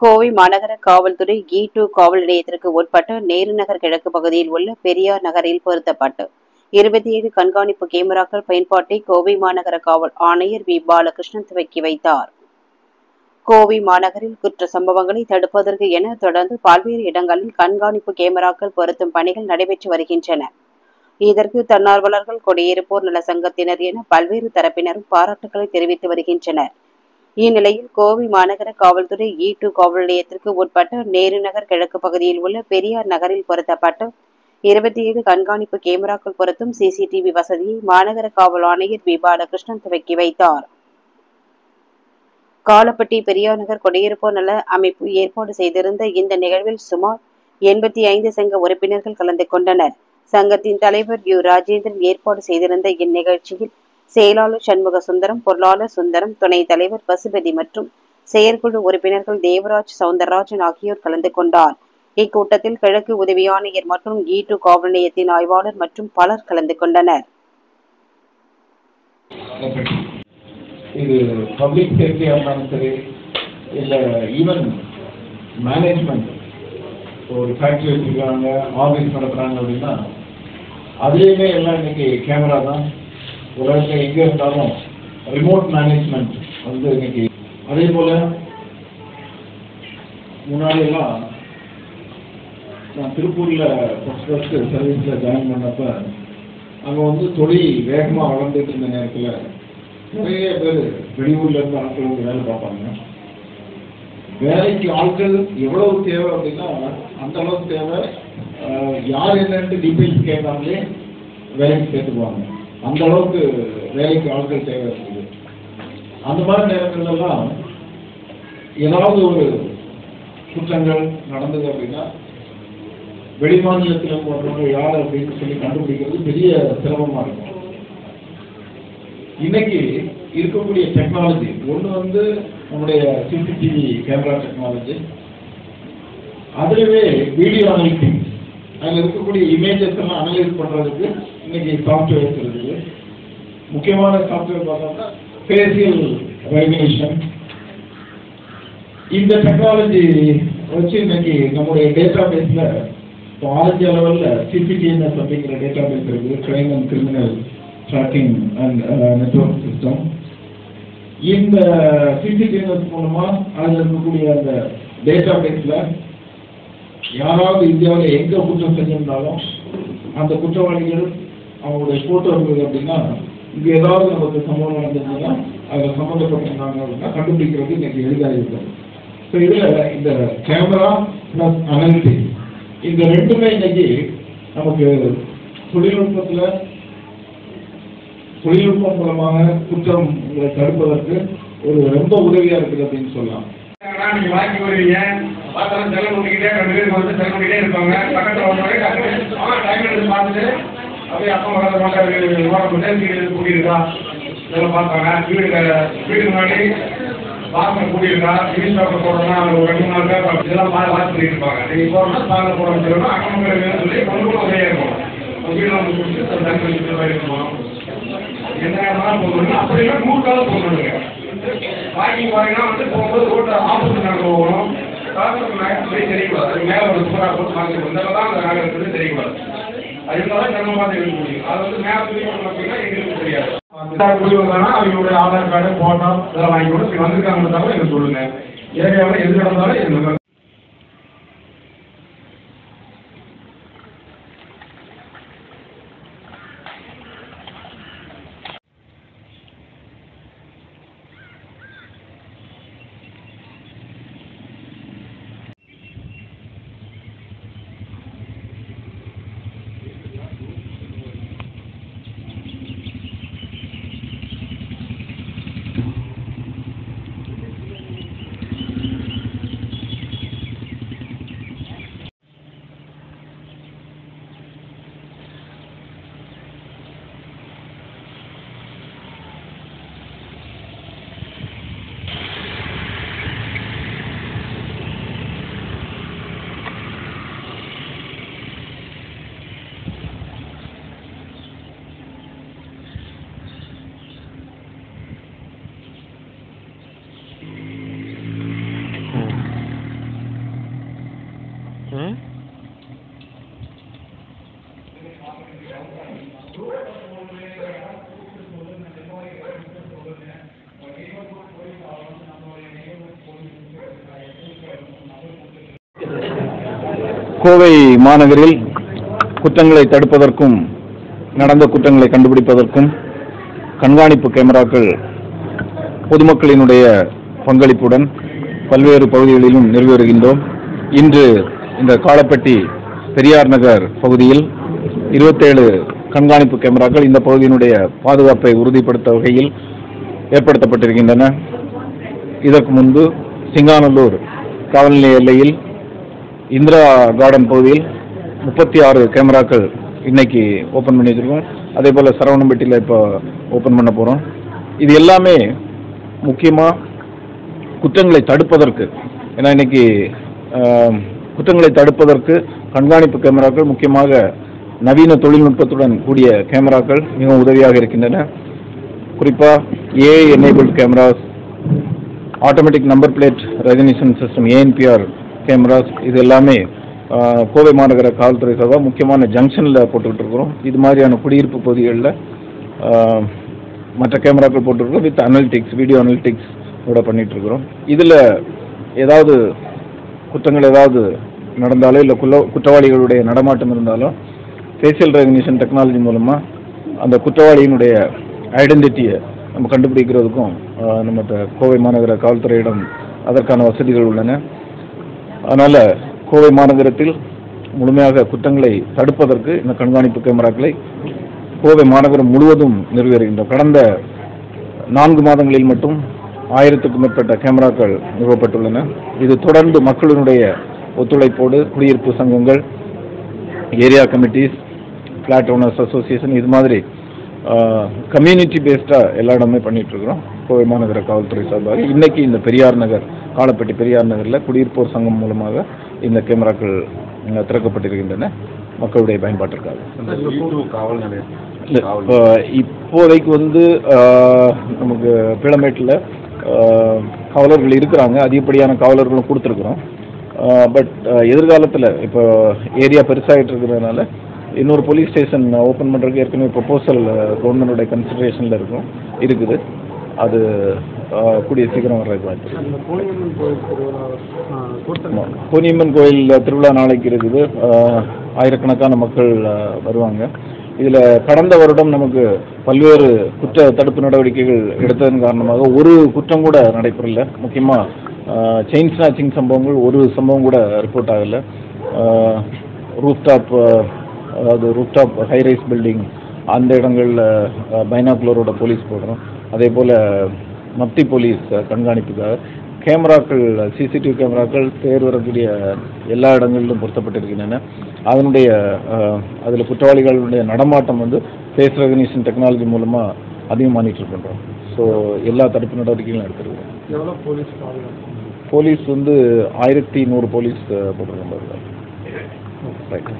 கோவை மாநகர காவல்துறை E2 காவல் நிலையத்திற்கு உட்பட்ட நேரு நகர் கிழக்கு பகுதியில் உள்ள பெரியார் நகரில் பொருத்தப்பட்டு 27 கண்காணிப்பு கேமராக்கள் பயன்பாட்டை கோவை மாநகர காவல் ஆணையர் வி. பாலகிருஷ்ணன் துவக்கி வைத்தார். கோவை மாநகரில் குற்ற சம்பவங்களை தடுப்பதற்கு என தொடர்ந்து பல்வேறு இடங்களில் கண்காணிப்பு கேமராக்கள் பொருத்தும் பணிகள் நடைபெற்று வருகின்றன. இதற்கு தன்னார்வலர்கள், குடியிருப்போர் நல சங்கத்தினர் என பல்வேறு தரப்பினரும் பாராட்டுக்களை தெரிவித்து வருகின்றனர். இந்நிலையில் கோவை மாநகர காவல்துறை E2 காவல் நிலையத்திற்கு உட்பட்ட நேரு நகர் கிழக்கு பகுதியில் உள்ள பெரியார் நகரில் பொருத்தப்பட்டு 27 கண்காணிப்பு கேமராக்கள் பொருத்தும் CCTV வசதியை மாநகர காவல் ஆணையர் வி. பாலகிருஷ்ணன் துவக்கி வைத்தார். காலப்பட்டி பெரியார் நகர் குடியிருப்போர் நல அமைப்பு ஏற்பாடு செய்திருந்த இந்த நிகழ்வில் சுமார் 85 சங்க உறுப்பினர்கள் கலந்து கொண்டனர். சங்கத்தின் தலைவர் யு. ராஜேந்திரன் ஏற்பாடு செய்திருந்த இந்நிகழ்ச்சியில் செயலாளர் சண்முக சுந்தரம், பொருளாளர் சுந்தரம், துணைத் தலைவர் பசுபதி மற்றும் செயற்குழு உறுப்பினர்கள் தேவராஜ், சவுந்தரராஜன் ஆகியோர் கலந்து கொண்டார். இக்கூட்டத்தில் கிழக்கு உதவி ஆணையர் மற்றும் E2 காவல் நிலையத்தின் ஆய்வாளர் மற்றும் பலர் கலந்து கொண்டனர். இது பப்ளிக் சேஃப்டியாக இருந்தாலும் சரி, இல்லை ஈவன் மேனேஜ்மெண்ட், ஒரு ஃபேக்ட்ரி வச்சுருக்காங்க, ஆஃபீஸ் நடத்துகிறாங்க அப்படின்னா அதுலேயுமே எல்லாம் இன்னைக்கு கேமரா தான். உலகத்தில் எங்கே இருந்தாலும் ரிமோட் மேனேஜ்மெண்ட் இன்னைக்கு. அதே போல் முன்னாடியெல்லாம் நான் திருப்பூரில் ஃபஸ்ட்டு சர்வீஸில் ஜாயின் பண்ணப்போ அங்கே தொழில் வேகமாக வளர்ந்துட்டு இருந்த நேரத்தில் நிறைய பேர் வெளியூரில் இருந்து ஆட்கள் வேலை பார்ப்பாங்க. வேலைக்கு ஆட்கள் எவ்வளவு தேவை அப்படின்னா அந்த அளவுக்கு தேவை. யார் என்னன்ட்டு டீட்டெயில்ஸ் கேட்காமலே வேலைக்கு சேர்த்துக்குவாங்க. அந்த அளவுக்கு வேலைக்கு ஆட்கள் தேவை இருக்குது. அந்த மாதிரி நேரங்கள்லாம் ஏதாவது ஒரு குற்றங்கள் நடந்தது அப்படின்னா வெளிமாநிலத்தில் போடுறவங்க யார் அப்படின்னு சொல்லி கண்டுபிடிக்கிறது பெரிய சிரமமாக இருக்கும். இன்னைக்கு இருக்கக்கூடிய டெக்னாலஜி ஒன்று நம்முடைய CCTV கேமரா டெக்னாலஜி, அதுலவே வீடியோ அனலிட்டிக்ஸ், அதில் இருக்கக்கூடிய இமேஜஸ் எல்லாம் அனலைஸ் பண்ணுறதுக்கு இன்னைக்கு சாஃப்ட்வேர்ஸ் இருக்குது. முக்கியமான சாஃப்ட்வேர் பார்த்தோம்னா ஃபேஷியல் ரெகக்னிஷன். இந்த டெக்னாலஜி வச்சு இன்னைக்கு நம்முடைய டேட்டா பேஸில் இப்போ ஆரஞ்சு லெவலில் CCTNS அப்படிங்கிற டேட்டா பேஸ் இருக்குது, crime and criminal tracking and network system. இந்த CCTNS மூலமா அதில் இருக்கக்கூடிய அந்த டேட்டா பேஸில் யாராவது இந்தியாவில் எங்கே குற்றம் செஞ்சிருந்தாலும் அந்த குற்றவாளிகள் அவங்களுடைய ஃபோட்டோ இருக்குது அப்படின்னா இங்கே ஏதாவது நமக்கு சம்பவம் நடந்திருந்ததுன்னா அதில் சம்மந்தப்பட்டிருந்தாங்க அப்படின்னா கண்டுபிடிக்கிறது இன்னைக்கு எளிதாக இருக்குது. ஸோ இதில் இந்த கேமரா ப்ளஸ் அனலிட்டிக்ஸ் இந்த ரெண்டுமே இன்னைக்கு நமக்கு தொழில்நுட்பம் மூலமாக குற்றம் தடுப்பதற்கு ரொம்ப உதவியா இருக்குது அப்படின்னு சொல்லலாம். நீங்க வாங்கி வருவீங்க, பார்த்தாலும் செலவு பண்ணிக்கிட்டே 2 பேருக்கு செலவு பண்ணிக்கிட்டே இருப்பாங்க. பக்கத்தில் டைம் எடுத்து பார்த்துட்டு அப்படியே அப்பா வளர மாட்டாரு கூட்டியிருக்கா இதெல்லாம் பார்ப்பாங்க. வீடு முன்னாடி வாசல் கூட்டியிருக்கா, டிவி ஷாப்பில் போடணும்னா ஒரு 2-3 நாள் பேர் இதெல்லாம் வாட்ச் பண்ணிட்டு இருப்பாங்க. நீங்கள் போகிறோம்னா சாலை போட வச்சுருக்கோம், அக்கௌண்ட் சொல்லி கொண்டு உதவியாக இருக்கும். வீடு வந்து குடிச்சு தண்ணி வச்சுட்டு போயிருக்கோம். என்ன நேரம்லாம் போகணும் அப்படின்னா 100 காலம் போகணுங்க. வாக்கிங் போறீங்கன்னா போகும்போது ரோட்டை ஆப்போசிட் நடக்க போகணும். காசு தெரியக்கூடாது. அது மேலே ஒரு சூப்பராக போட்டு பார்த்து வந்தால்தான் அந்த நாங்கள் இருக்கிறது தெரியக்கூடாது. அது இருந்தாலும் நம்ம பார்த்து எழுத முடியும். அது மேப் அப்படின்னா எங்களுக்கு தெரியாது. குடி வந்தாங்கன்னா அவங்களுடைய ஆதார் கார்டு, போட்டோ இதெல்லாம் வாங்கி கூட வந்திருக்காங்க தவிர எனக்கு சொல்லுங்க. ஏரியாவில் எது நடந்தாலும் எங்களுக்கு கோவை மாநகரில் குற்றங்களை தடுப்பதற்கும் நடந்த குற்றங்களை கண்டுபிடிப்பதற்கும் கண்காணிப்பு கேமராக்கள் பொதுமக்களினுடைய பங்களிப்புடன் பல்வேறு பகுதிகளிலும் நிறுவி வருகின்றோம். இன்று இந்த காலப்பட்டி பெரியார் நகர் பகுதியில் 27 கண்காணிப்பு கேமராக்கள் இந்த பகுதியினுடைய பாதுகாப்பை உறுதிப்படுத்த வகையில் ஏற்படுத்தப்பட்டிருக்கின்றன. இதற்கு முன்பு சிங்காநல்லூர் காவல் நிலைய எல்லையில் இந்திரா கார்டன் பகுதியில் 36 கேமராக்கள் இன்னைக்கு ஓப்பன் பண்ணி வச்சிருக்கோம். அதே போல் சரவணம்பட்டியில் இப்போ ஓப்பன் பண்ண போகிறோம். இது எல்லாமே முக்கியமாக குற்றங்களை தடுப்பதற்கு, ஏன்னா இன்னைக்கு குற்றங்களை தடுப்பதற்கு கண்காணிப்பு கேமராக்கள், முக்கியமாக நவீன தொழில்நுட்பத்துடன் கூடிய கேமராக்கள் மிகவும் உதவியாக இருக்கின்றன. குறிப்பாக AI enabled cameras, automatic number plate recognition system ANPR cameras, இது எல்லாமே கோவை மாநகர காவல்துறை சார்பாக முக்கியமான ஜங்ஷனில் போட்டுக்கிட்டு இருக்கிறோம். இது மாதிரியான குடியிருப்பு பகுதிகளில் மற்ற கேமராக்கள் போட்டுருக்கோம். வித் அனலிட்டிக்ஸ், வீடியோ அனலிட்டிக்ஸ் கூட பண்ணிட்டு இருக்கிறோம். இதில் ஏதாவது குற்றங்கள் ஏதாவது நடந்தாலோ இல்லை குற்றவாளிகளுடைய நடமாட்டம் இருந்தாலோ ஃபேஷியல் ரெகக்னிஷன் டெக்னாலஜி மூலமாக அந்த குற்றவாளியினுடைய ஐடென்டிட்டியை நம்ம கண்டுபிடிக்கிறதுக்கும் நம்ம கோவை மாநகர காவல்துறையிடம் அதற்கான வசதிகள் உள்ளன. அதனால் கோவை மாநகரத்தில் முழுமையாக குற்றங்களை தடுப்பதற்கு இந்த கண்காணிப்பு கேமராக்களை கோவை மாநகரம் முழுவதும் நிறுவி வருகின்றோம். கடந்த 4 மாதங்களில் மட்டும் 1000க்கும் மேற்பட்ட கேமராக்கள் நிறுவப்பட்டுள்ளன. இது தொடர்ந்து மக்களினுடைய ஒத்துழைப்போடு குடியிருப்பு சங்கங்கள், area committees, flat owners association, இது மாதிரி கம்யூனிட்டி பேஸ்டாக எல்லா இடமே பண்ணிட்டு இருக்கிறோம் கோவை மாநகர காவல்துறை சார்பாக. இன்னைக்கு இந்த பெரியார் நகர், காலப்பட்டி பெரியார் நகரில் குடியிருப்போர் சங்கம் மூலமாக இந்த கேமராக்கள் திறக்கப்பட்டிருக்கின்றன மக்களுடைய பயன்பாட்டிற்காக. இப்போதைக்கு நமக்கு பீளமேட்டில் காவலர்கள் இருக்கிறாங்க, அதிகப்படியான காவலர்களும் கொடுத்துருக்குறோம். பட் எதிர்காலத்தில் இப்போ ஏரியா பெருசாகிட்டு இருக்கிறதுனால இன்னொரு போலீஸ் ஸ்டேஷன் ஓப்பன் பண்ணுறதுக்கு ஏற்கனவே ப்ரொபோசல் கவர்மெண்டோட கன்சிடரேஷனில் இருக்குது. அது கூடிய சீக்கிரம் வர்றதுக்கு வாய்ப்பு. கோனியம்மன் கோயில் திருவிழா நாளைக்கு இருக்குது. ஆயிரக்கணக்கான மக்கள் வருவாங்க. இதில் கடந்த வருடம் நமக்கு பல்வேறு குற்ற தடுப்பு நடவடிக்கைகள் எடுத்ததன் காரணமாக ஒரு குற்றம் கூட நடைபெறல. முக்கியமாக செயின் ஸ்நாச்சிங் சம்பவங்கள் ஒரு சம்பவம் கூட ரிப்போர்ட் ஆகலை. ரூஃப்டாப் ஹைரைஸ் பில்டிங் அந்த இடங்களில் பைனாக்குலரோட போலீஸ் போடுறோம். அதே போல் மப்தி போலீஸ் கண்காணிப்புக்காக கேமராக்கள், சிசிடிவி கேமராக்கள் தேர் வரக்கூடிய எல்லா இடங்களிலும் பொருத்தப்பட்டிருக்கின்றன. அதில் குற்றவாளிகளுடைய நடமாட்டம் ஃபேஸ் ரெகக்னிஷன் டெக்னாலஜி மூலமாக அதிகம் மானிட்டர் பண்ணுறோம். ஸோ எல்லா தடுப்பு நடவடிக்கைகளும் எடுத்துருக்கோம். எவ்வளோ போலீஸ் போலீஸ் 1100 போலீஸ் போட்டிருக்கோம். ரைட்.